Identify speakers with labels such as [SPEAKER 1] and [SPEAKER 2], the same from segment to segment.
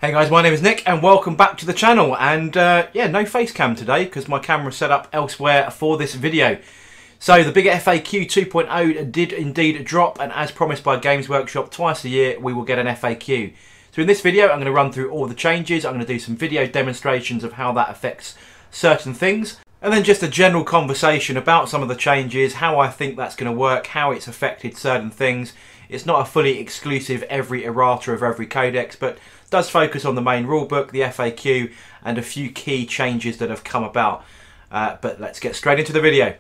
[SPEAKER 1] Hey guys, my name is Nick and welcome back to the channel. And yeah, no face cam today because my camera's set up elsewhere for this video. So the bigger FAQ 2.0 did indeed drop, and as promised by Games Workshop, twice a year we will get an FAQ. So in this video I'm going to run through all the changes. I'm going to do some video demonstrations of how that affects certain things, and then just a general conversation about some of the changes, how I think that's going to work, how it's affected certain things. It's not a fully exclusive every errata of every codex, but does focus on the main rulebook, the FAQ, and a few key changes that have come about. But let's get straight into the video.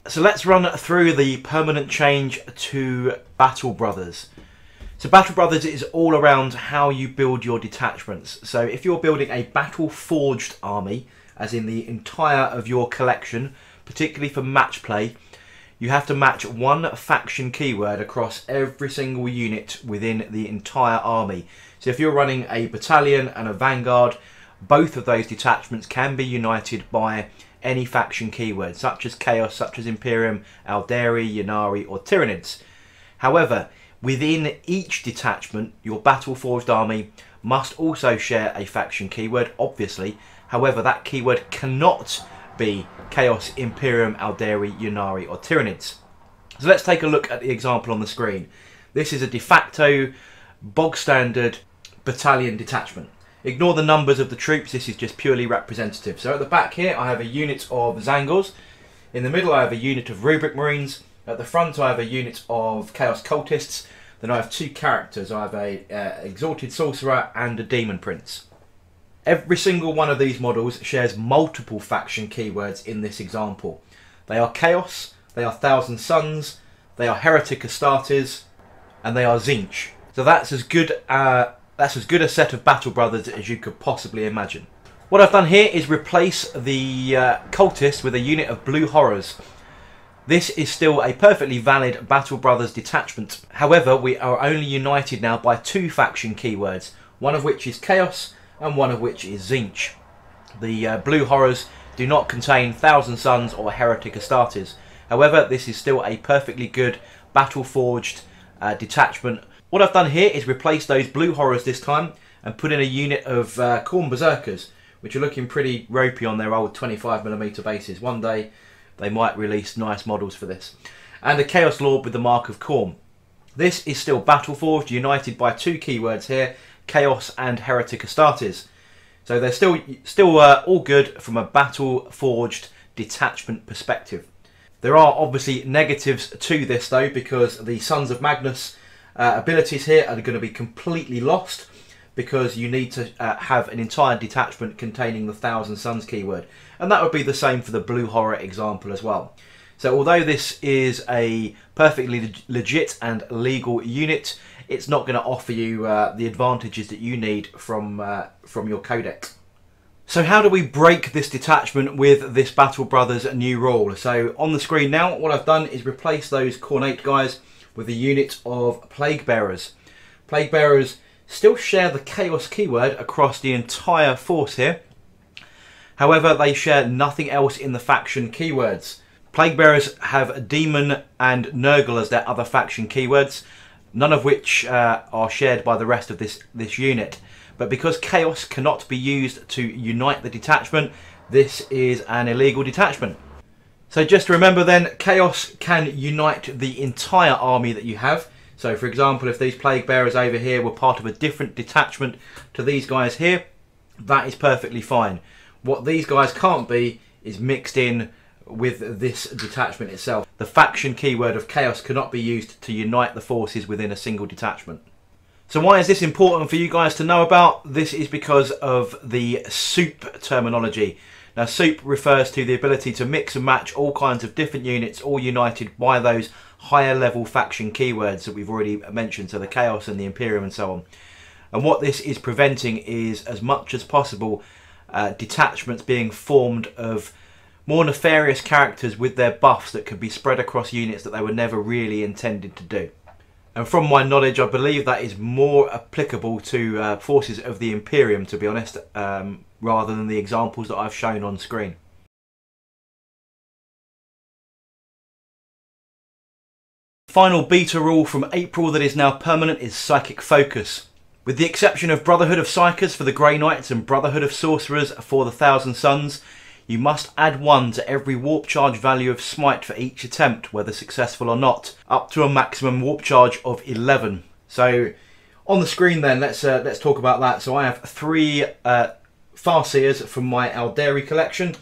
[SPEAKER 1] So let's run through the permanent change to Battle Brothers. So Battle Brothers is all around how you build your detachments. So if you're building a battle forged army, as in the entire of your collection, particularly for match play, you have to match one faction keyword across every single unit within the entire army. So if you're running a battalion and a vanguard, both of those detachments can be united by any faction keyword, such as Chaos, such as Imperium, Aldari, Ynnari or Tyranids. However, within each detachment, your battle forged army must also share a faction keyword, obviously. However, that keyword cannot be Chaos, Imperium, Aldari, Ynnari or Tyranids. So let's take a look at the example on the screen. This is a de facto, bog standard battalion detachment. Ignore the numbers of the troops, this is just purely representative. So at the back here I have a unit of Zangors, in the middle I have a unit of Rubric Marines, at the front I have a unit of Chaos Cultists, then I have two characters, I have a Exalted Sorcerer and a Demon Prince. Every single one of these models shares multiple faction keywords in this example. They are Chaos, they are Thousand Suns, they are Heretic Astartes, and they are Tzeentch. So that's as good a set of Battle Brothers as you could possibly imagine. What I've done here is replace the Cultist with a unit of Blue Horrors. This is still a perfectly valid Battle Brothers detachment. However, we are only united now by two faction keywords, one of which is Chaos and one of which is Tzeentch. The Blue Horrors do not contain Thousand Suns or Heretic Astartes. However, this is still a perfectly good Battle Forged detachment. What I've done here is replace those Blue Horrors this time and put in a unit of Khorne Berserkers, which are looking pretty ropey on their old 25mm bases. One day they might release nice models for this. And a Chaos Lord with the Mark of Khorne. This is still Battle Forged, united by two keywords here, Chaos and Heretic Astartes. So they're still all good from a Battle Forged detachment perspective. There are obviously negatives to this though, because the Sons of Magnus abilities here are going to be completely lost, because you need to have an entire detachment containing the Thousand Suns keyword, and that would be the same for the Blue Horror example as well. So although this is a perfectly legit and legal unit, it's not going to offer you the advantages that you need from your codex. So how do we break this detachment with this Battle Brothers new rule? So on the screen now, what I've done is replace those Cornate guys with a unit of Plague Bearers. Plague Bearers still share the Chaos keyword across the entire force here. However, they share nothing else in the faction keywords. Plague Bearers have Demon and Nurgle as their other faction keywords, none of which are shared by the rest of this unit. But because Chaos cannot be used to unite the detachment, this is an illegal detachment. So just remember then, Chaos can unite the entire army that you have. So for example, if these Plague Bearers over here were part of a different detachment to these guys here, that is perfectly fine. What these guys can't be is mixed in with this detachment itself. The faction keyword of Chaos cannot be used to unite the forces within a single detachment. So why is this important for you guys to know about? This is because of the soup terminology. Now soup refers to the ability to mix and match all kinds of different units, all united by those higher level faction keywords that we've already mentioned, so the Chaos and the Imperium and so on. And what this is preventing is, as much as possible, detachments being formed of more nefarious characters with their buffs that could be spread across units that they were never really intended to do. And from my knowledge, I believe that is more applicable to forces of the Imperium, to be honest, rather than the examples that I've shown on screen. Final beta rule from April that is now permanent is Psychic Focus. With the exception of Brotherhood of Psychers for the Grey Knights and Brotherhood of Sorcerers for the Thousand Suns, you must add 1 to every warp charge value of Smite for each attempt, whether successful or not, up to a maximum warp charge of 11. So on the screen then, let's talk about that. So I have 3 Farseers from my Aldari collection,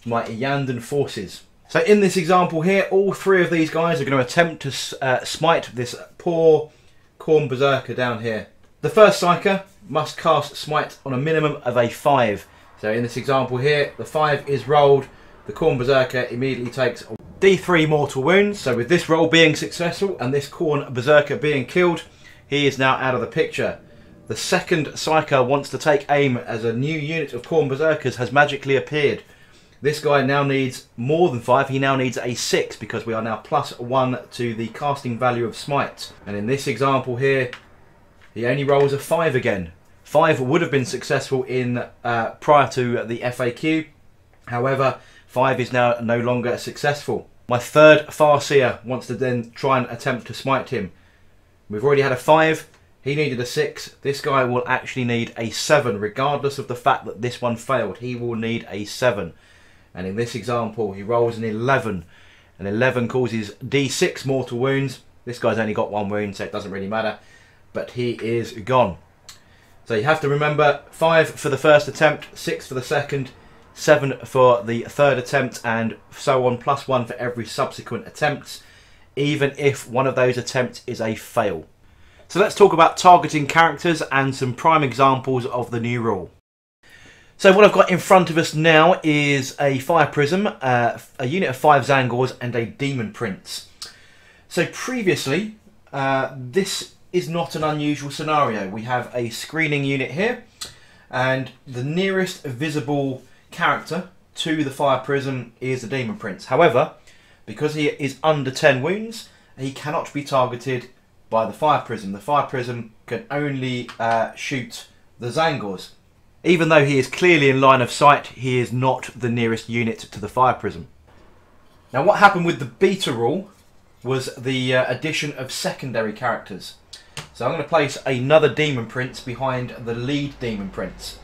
[SPEAKER 1] my Iyanden forces. So in this example here, all 3 of these guys are going to attempt to smite this poor Khorne Berserker down here. The first Psyker must cast Smite on a minimum of a 5. So in this example here, the 5 is rolled, the Khorne Berserker immediately takes D3 mortal wounds. So with this roll being successful and this Khorne Berserker being killed, he is now out of the picture. The second Psyker wants to take aim as a new unit of Khorne Berserkers has magically appeared. This guy now needs more than 5, he now needs a 6 because we are now +1 to the casting value of Smite. And in this example here, he only rolls a 5 again. 5 would have been successful in prior to the FAQ. However, 5 is now no longer successful. My third Farseer wants to then try and attempt to smite him. We've already had a 5. He needed a 6. This guy will actually need a 7, regardless of the fact that this one failed. He will need a 7. And in this example, he rolls an 11. An 11 causes D6 mortal wounds. This guy's only got 1 wound, so it doesn't really matter. But he is gone. So you have to remember 5 for the first attempt, 6 for the second, 7 for the third attempt, and so on, +1 for every subsequent attempt, even if one of those attempts is a fail. So let's talk about targeting characters and some prime examples of the new rule. So what I've got in front of us now is a Fire Prism, a unit of 5 Zangors, and a Demon Prince. So previously, this is not an unusual scenario. We have a screening unit here, and the nearest visible character to the Fire Prism is the Demon Prince. However, because he is under 10 wounds, he cannot be targeted by the Fire Prism. The Fire Prism can only shoot the Zangors. Even though he is clearly in line of sight, he is not the nearest unit to the Fire Prism. Now what happened with the beta rule was the addition of secondary characters. So I'm going to place another Demon Prince behind the lead Demon Prince.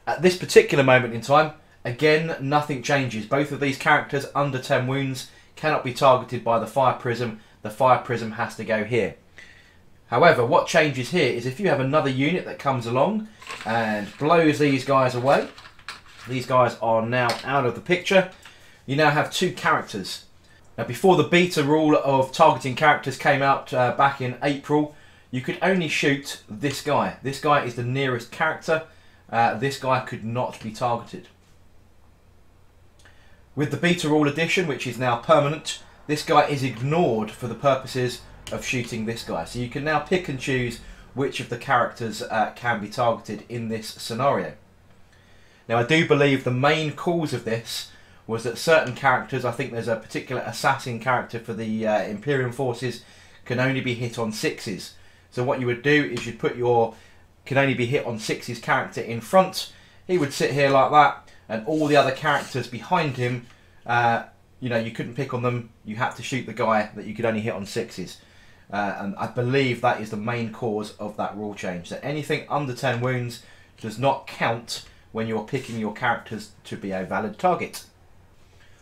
[SPEAKER 1] At this particular moment in time, again, nothing changes. Both of these characters under 10 wounds cannot be targeted by the Fire Prism. The Fire Prism has to go here. However, what changes here is if you have another unit that comes along and blows these guys away, these guys are now out of the picture, you now have 2 characters. Now before the beta rule of targeting characters came out back in April, you could only shoot this guy. This guy is the nearest character. This guy could not be targeted. With the beta rule addition, which is now permanent, this guy is ignored for the purposes of shooting this guy. So you can now pick and choose which of the characters can be targeted in this scenario. Now I do believe the main cause of this was that certain characters, I think there's a particular assassin character for the Imperium forces, can only be hit on 6s. So what you would do is you'd put your can only be hit on 6s character in front. He would sit here like that, and all the other characters behind him, you know, you couldn't pick on them. You had to shoot the guy that you could only hit on 6s. And I believe that is the main cause of that rule change. That anything under 10 wounds does not count when you're picking your characters to be a valid target.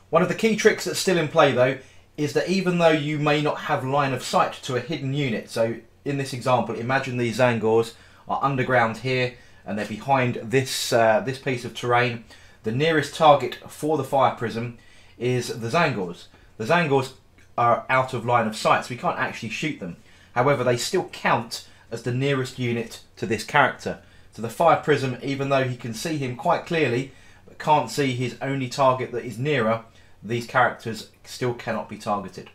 [SPEAKER 1] One of the key tricks that's still in play though is that even though you may not have line of sight to a hidden unit, so in this example, imagine these Zangors are underground here and they're behind this this piece of terrain. The nearest target for the Fire Prism is the Zangors. The Zangors are out of line of sight, so we can't actually shoot them. However, they still count as the nearest unit to this character. So the Fire Prism, even though he can see him quite clearly, but can't see his only target that is nearer, these characters still cannot be targeted.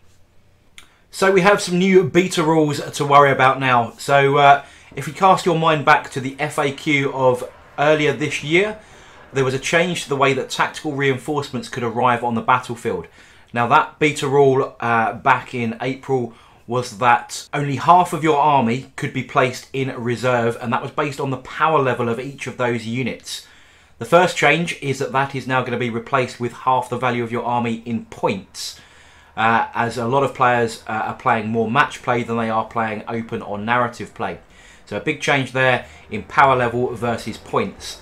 [SPEAKER 1] So we have some new beta rules to worry about now. So if we cast your mind back to the FAQ of earlier this year, there was a change to the way that tactical reinforcements could arrive on the battlefield. Now that beta rule back in April was that only half of your army could be placed in reserve, and that was based on the power level of each of those units. The first change is that that is now going to be replaced with half the value of your army in points, as a lot of players are playing more match play than they are playing open or narrative play. So a big change there in power level versus points.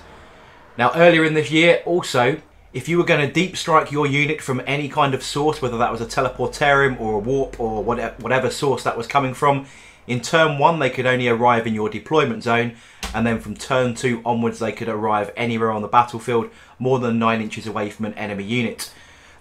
[SPEAKER 1] Now earlier in this year also, if you were going to deep strike your unit from any kind of source, whether that was a teleportarium or a warp or whatever source that was coming from, in turn 1 they could only arrive in your deployment zone, and then from turn 2 onwards they could arrive anywhere on the battlefield more than 9 inches away from an enemy unit.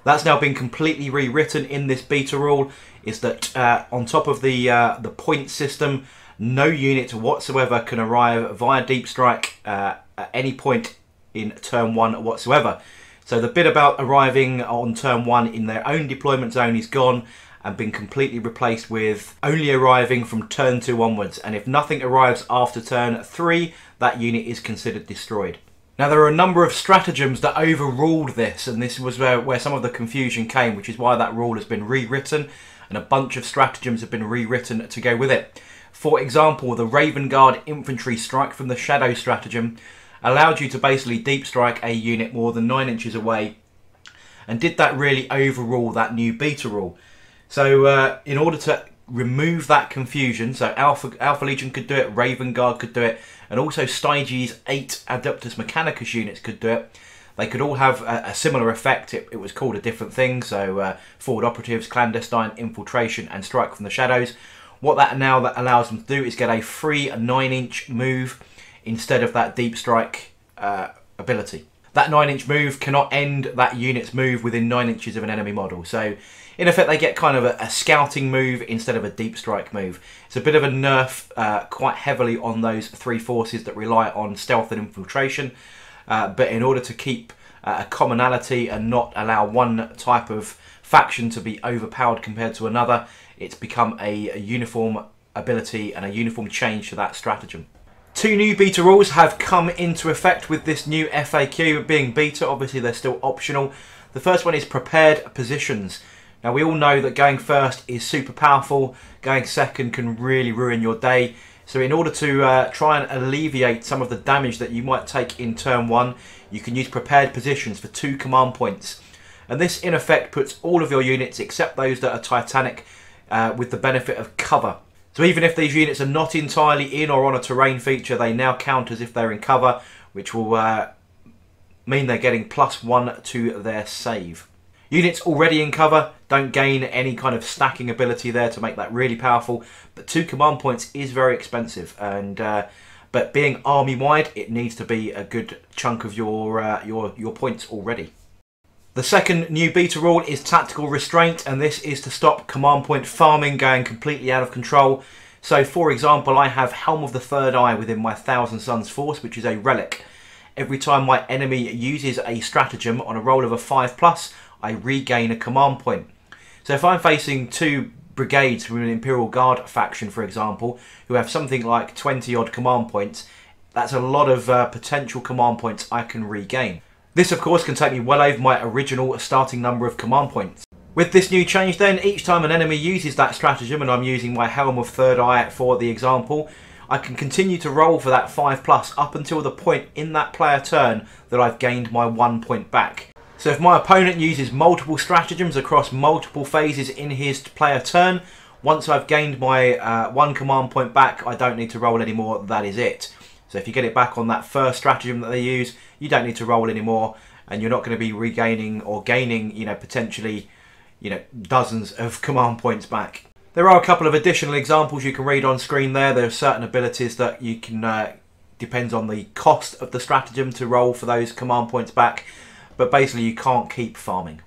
[SPEAKER 1] That's now been completely rewritten in this beta rule, is that on top of the point system, no unit whatsoever can arrive via deep strike at any point in turn 1 whatsoever. So the bit about arriving on turn 1 in their own deployment zone is gone and been completely replaced with only arriving from turn 2 onwards. And if nothing arrives after turn 3, that unit is considered destroyed. Now there are a number of stratagems that overruled this, and this was where some of the confusion came, which is why that rule has been rewritten, and a bunch of stratagems have been rewritten to go with it. For example, the Raven Guard Infantry Strike from the Shadow stratagem allowed you to basically deep strike a unit more than 9 inches away, and did that really overrule that new beta rule. So in order to remove that confusion, so Alpha Legion could do it, Raven Guard could do it, and also Styges 8 Adeptus Mechanicus units could do it. They could all have a similar effect. It was called a different thing, so Forward Operatives, Clandestine, Infiltration and Strike from the Shadows. What that allows them to do is get a free 9-inch move instead of that deep strike ability. That 9-inch move cannot end that unit's move within 9 inches of an enemy model. So in effect they get kind of a scouting move instead of a deep strike move. It's a bit of a nerf quite heavily on those 3 forces that rely on stealth and infiltration. But in order to keep a commonality and not allow one type of faction to be overpowered compared to another, it's become a uniform ability and a uniform change to that stratagem. 2 new beta rules have come into effect with this new FAQ being beta. Obviously they're still optional. The first one is prepared positions. Now we all know that going first is super powerful, going second can really ruin your day. So in order to try and alleviate some of the damage that you might take in turn 1, you can use prepared positions for 2 command points. And this in effect puts all of your units, except those that are Titanic, with the benefit of cover. So even if these units are not entirely in or on a terrain feature, they now count as if they're in cover, which will mean they're getting +1 to their save. Units already in cover don't gain any kind of stacking ability there to make that really powerful, but 2 command points is very expensive, and but being army wide, it needs to be a good chunk of your points already. The second new beta rule is tactical restraint, and this is to stop command point farming going completely out of control. So for example, I have Helm of the Third Eye within my Thousand Suns force, which is a relic. Every time my enemy uses a stratagem on a roll of a 5+, I regain a command point. So if I'm facing 2 brigades from an Imperial Guard faction, for example, who have something like 20 odd command points, that's a lot of potential command points I can regain. This of course can take me well over my original starting number of command points. With this new change then, each time an enemy uses that stratagem, and I'm using my Helm of Third Eye for the example, I can continue to roll for that 5+ up until the point in that player turn that I've gained my 1 point back. So if my opponent uses multiple stratagems across multiple phases in his player turn, once I've gained my 1 command point back, I don't need to roll anymore, that is it. So if you get it back on that first stratagem that they use, you don't need to roll anymore, and you're not going to be regaining or gaining, potentially, dozens of command points back. There are a couple of additional examples you can read on screen there. There are certain abilities that you can, depends on the cost of the stratagem to roll for those command points back, but basically you can't keep farming.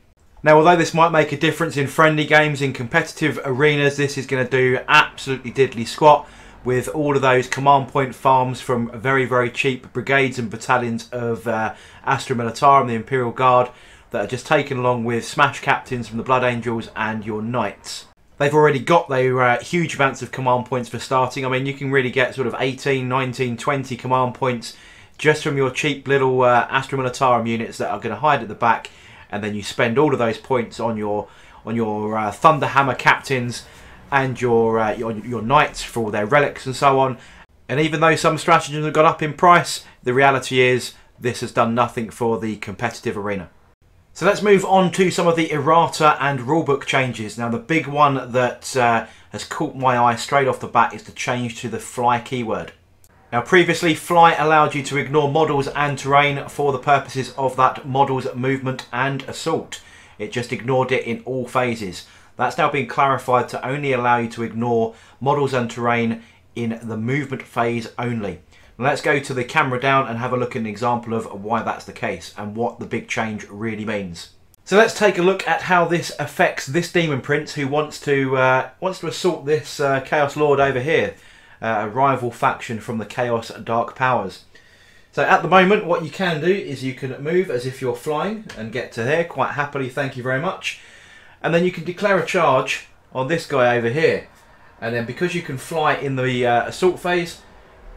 [SPEAKER 1] Now, although this might make a difference in friendly games, in competitive arenas, this is going to do absolutely diddly squat with all of those command point farms from very, very cheap brigades and battalions of Astra Militarum, the Imperial Guard, that are just taken along with Smash Captains from the Blood Angels and your Knights. They've already got their huge amounts of command points for starting. I mean, you can really get sort of 18, 19, 20 command points just from your cheap little Astra Militarum units that are going to hide at the back, and then you spend all of those points on your Thunderhammer captains and your knights for all their relics and so on. And even though some stratagems have gone up in price, the reality is this has done nothing for the competitive arena. So let's move on to some of the errata and rulebook changes. Now the big one that has caught my eye straight off the bat is the change to the fly keyword. Now previously, fly allowed you to ignore models and terrain for the purposes of that model's movement and assault. It just ignored it in all phases. That's now been clarified to only allow you to ignore models and terrain in the movement phase only. Now let's go to the camera down and have a look at an example of why that's the case and what the big change really means. So let's take a look at how this affects this Demon Prince who wants to assault this Chaos Lord over here, a rival faction from the Chaos Dark Powers. So at the moment, what you can do is you can move as if you're flying and get to here quite happily, thank you very much. And then you can declare a charge on this guy over here. And then because you can fly in the assault phase,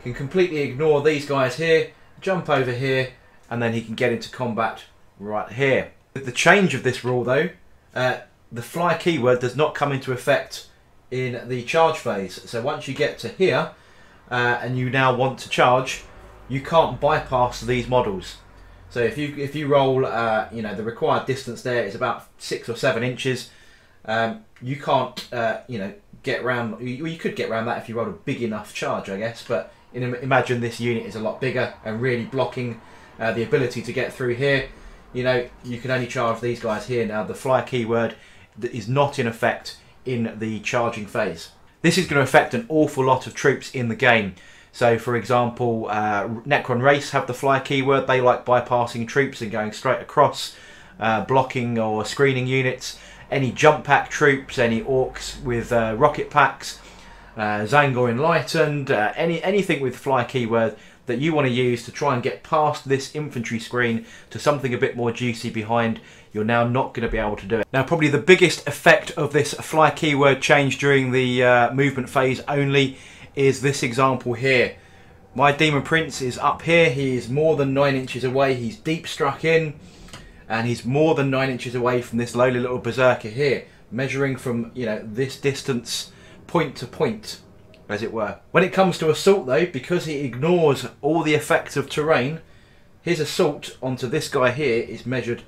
[SPEAKER 1] you can completely ignore these guys here, jump over here, and then he can get into combat right here. With the change of this rule though, the fly keyword does not come into effect in the charge phase. So once you get to here, and you now want to charge, you can't bypass these models. So if you roll, you know, the required distance there is about 6 or 7 inches. You can't, you know, get around. You could get around that if you rolled a big enough charge, I guess. But imagine this unit is a lot bigger and really blocking the ability to get through here. You know, you can only charge these guys here. Now the fly keyword is not in effect in the charging phase. This is going to affect an awful lot of troops in the game. So for example, Necron Race have the fly keyword. They like bypassing troops and going straight across, blocking or screening units. Any jump pack troops, any orcs with rocket packs, Zangor Enlightened, anything with fly keyword that you want to use to try and get past this infantry screen to something a bit more juicy behind, you're now not going to be able to do it. Now probably the biggest effect of this fly keyword change during the movement phase only is this example here. My Demon Prince is up here, he is more than 9 inches away, he's deep struck in, and he's more than 9 inches away from this lowly little berserker here, measuring from, you know, this distance point to point, as it were. When it comes to assault though, because he ignores all the effects of terrain, his assault onto this guy here is measured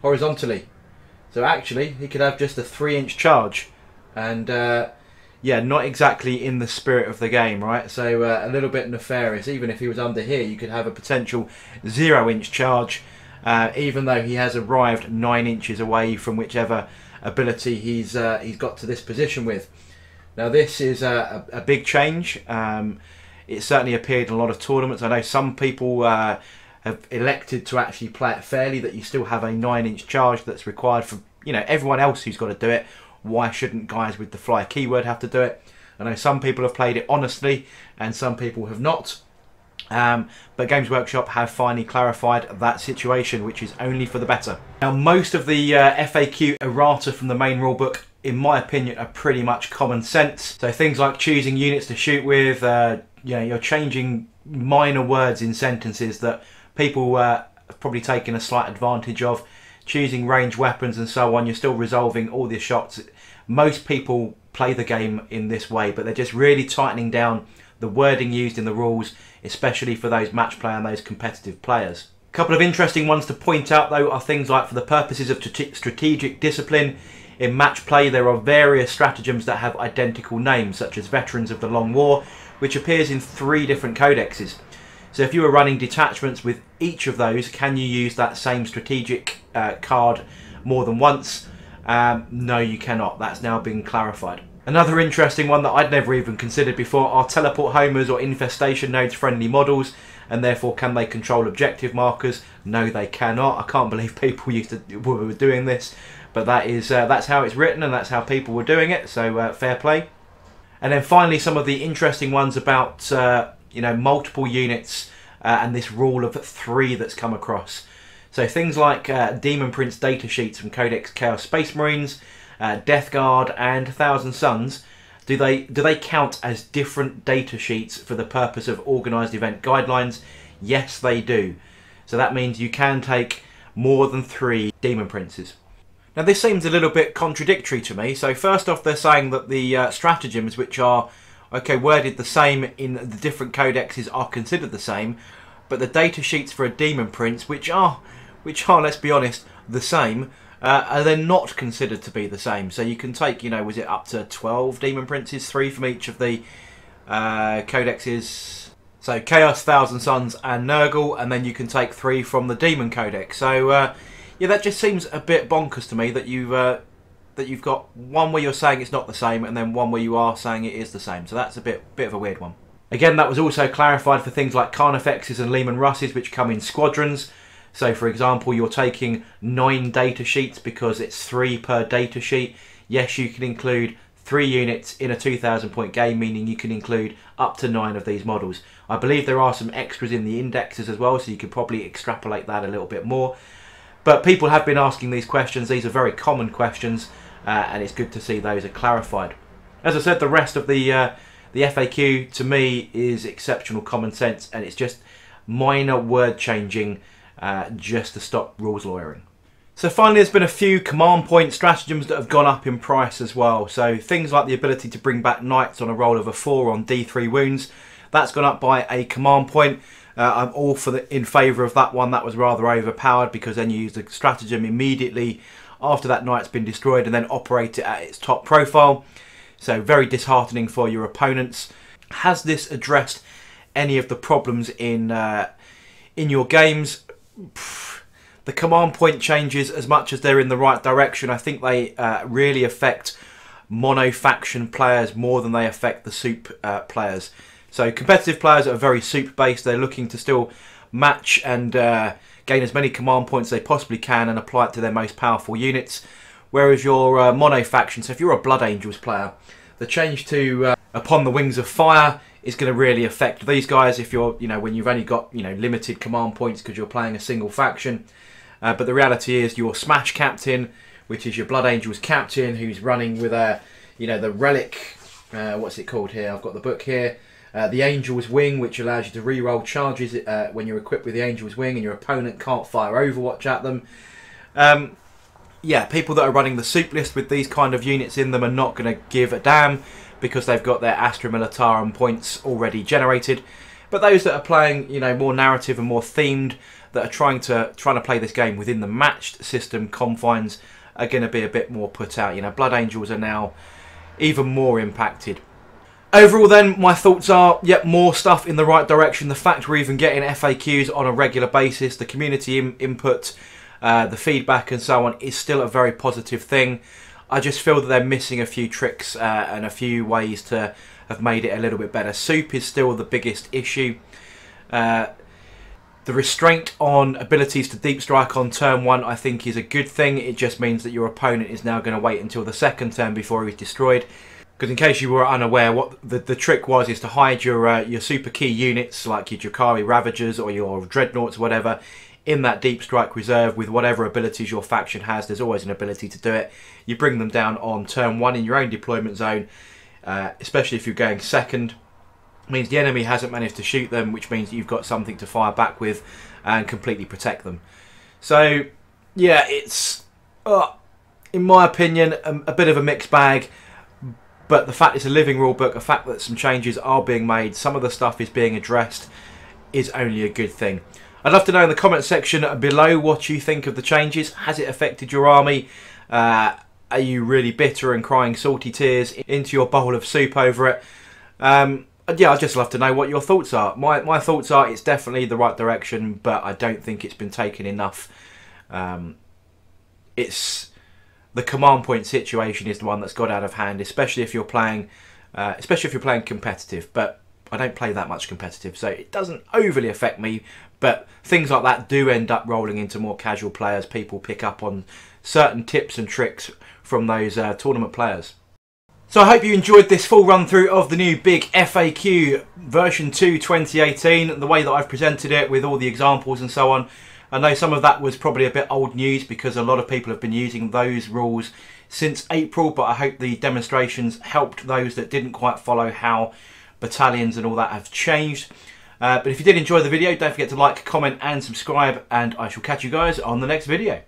[SPEAKER 1] horizontally. So actually he could have just a 3-inch charge, and yeah, not exactly in the spirit of the game, right? So a little bit nefarious. Even if he was under here, you could have a potential 0-inch charge, even though he has arrived 9 inches away from whichever ability he's got to this position with. Now this is a big change. It certainly appeared in a lot of tournaments. I know some people have elected to actually play it fairly, that you still have a 9-inch charge that's required for, you know, everyone else who's got to do it. Why shouldn't guys with the fly keyword have to do it? I know some people have played it honestly and some people have not. But Games Workshop have finally clarified that situation, which is only for the better. Now most of the FAQ errata from the main rulebook, in my opinion, are pretty much common sense. So things like choosing units to shoot with, you know, you're changing minor words in sentences that people have probably taken a slight advantage of. Choosing range weapons and so on, you're still resolving all the shots. Most people play the game in this way, but they're just really tightening down the wording used in the rules, especially for those match play and those competitive players. A couple of interesting ones to point out though are things like, for the purposes of strategic discipline, in match play there are various stratagems that have identical names, such as Veterans of the Long War, which appears in 3 different codexes. So if you were running detachments with each of those, can you use that same strategic card more than once? No, you cannot. That's now been clarified. Another interesting one that I'd never even considered before are teleport homers or infestation nodes friendly models, and therefore can they control objective markers? No, they cannot. I can't believe people were doing this, but that is that's how it's written and that's how people were doing it. So fair play. And then finally, some of the interesting ones about you know, multiple units and this rule of 3 that's come across. So things like Demon Prince datasheets from Codex Chaos Space Marines, Death Guard and Thousand Suns Do they count as different data sheets for the purpose of organised event guidelines? Yes, they do. So that means you can take more than 3 Demon Princes. Now this seems a little bit contradictory to me. So first off, they're saying that the stratagems, which are worded the same in the different codexes, are considered the same, but the data sheets for a Demon Prince, which are, let's be honest, the same, are then not considered to be the same. So you can take, was it up to 12 Demon Princes, 3 from each of the codexes. So Chaos, Thousand Suns and Nurgle, and then you can take 3 from the Demon Codex. So yeah, that just seems a bit bonkers to me that you've got one where you're saying it's not the same, and then one where you are saying it is the same. So that's a bit of a weird one. Again, that was also clarified for things like Carnifexes and Lehman Russes, which come in squadrons. So for example, you're taking 9 data sheets because it's 3 per data sheet. Yes, you can include 3 units in a 2,000 point game, meaning you can include up to 9 of these models. I believe there are some extras in the indexes as well, so you could probably extrapolate that a little bit more. But people have been asking these questions. These are very common questions, and it's good to see those are clarified. As I said, the rest of the FAQ to me is exceptional common sense, and it's just minor word changing just to stop rules lawyering. So finally, there's been a few command point stratagems that have gone up in price as well. So things like the ability to bring back knights on a roll of a 4 on D3 wounds, that's gone up by a command point. I'm all in favour of that one. That was rather overpowered because then you use the stratagem immediately after that knight's been destroyed and then operate it at its top profile. So very disheartening for your opponents. Has this addressed any of the problems in your games? The command point changes, as much as they're in the right direction, I think they really affect mono-faction players more than they affect the soup players. So competitive players are very soup based. They're looking to still match and gain as many command points as they possibly can and apply it to their most powerful units. Whereas your mono faction, so if you're a Blood Angels player, the change to Upon the Wings of Fire is going to really affect these guys if you're, when you've only got, limited command points because you're playing a single faction. But the reality is your Smash Captain, which is your Blood Angels captain, who's running with a, the relic, what's it called here? I've got the book here. The Angel's Wing, which allows you to re-roll charges when you're equipped with the Angel's Wing and your opponent can't fire Overwatch at them. Yeah, people that are running the soup list with these kind of units in them are not going to give a damn because they've got their Astra Militarum points already generated. But those that are playing, more narrative and more themed, that are trying to play this game within the matched system confines, are going to be a bit more put out. Blood Angels are now even more impacted. Overall then, my thoughts are, yep, more stuff in the right direction. The fact we're even getting FAQs on a regular basis, the community input, the feedback and so on is still a very positive thing. I just feel that they're missing a few tricks and a few ways to have made it a little bit better. Soup is still the biggest issue. The restraint on abilities to deep strike on turn 1 I think is a good thing. It just means that your opponent is now going to wait until the second turn before he's destroyed. Because in case you were unaware, what the trick was is to hide your super key units like your Drakari Ravagers or your Dreadnoughts or whatever in that deep strike reserve with whatever abilities your faction has. There's always an ability to do it. You bring them down on turn 1 in your own deployment zone, especially if you're going second. It means the enemy hasn't managed to shoot them, which means you've got something to fire back with and completely protect them. So yeah, it's in my opinion a bit of a mixed bag. But the fact it's a living rule book, the fact that some changes are being made, some of the stuff is being addressed, is only a good thing. I'd love to know in the comment section below what you think of the changes. Has it affected your army? Are you really bitter and crying salty tears into your bowl of soup over it? Yeah, I'd just love to know what your thoughts are. My thoughts are it's definitely the right direction, but I don't think it's been taken enough. The command point situation is the one that's got out of hand, especially if you're playing competitive. But I don't play that much competitive, so it doesn't overly affect me. But things like that do end up rolling into more casual players. People pick up on certain tips and tricks from those tournament players. So I hope you enjoyed this full run through of the new big FAQ version 2 2018. The way that I've presented it with all the examples and so on. I know some of that was probably a bit old news because a lot of people have been using those rules since April, but I hope the demonstrations helped those that didn't quite follow how battalions and all that have changed. But if you did enjoy the video, don't forget to like, comment and subscribe, and I shall catch you guys on the next video.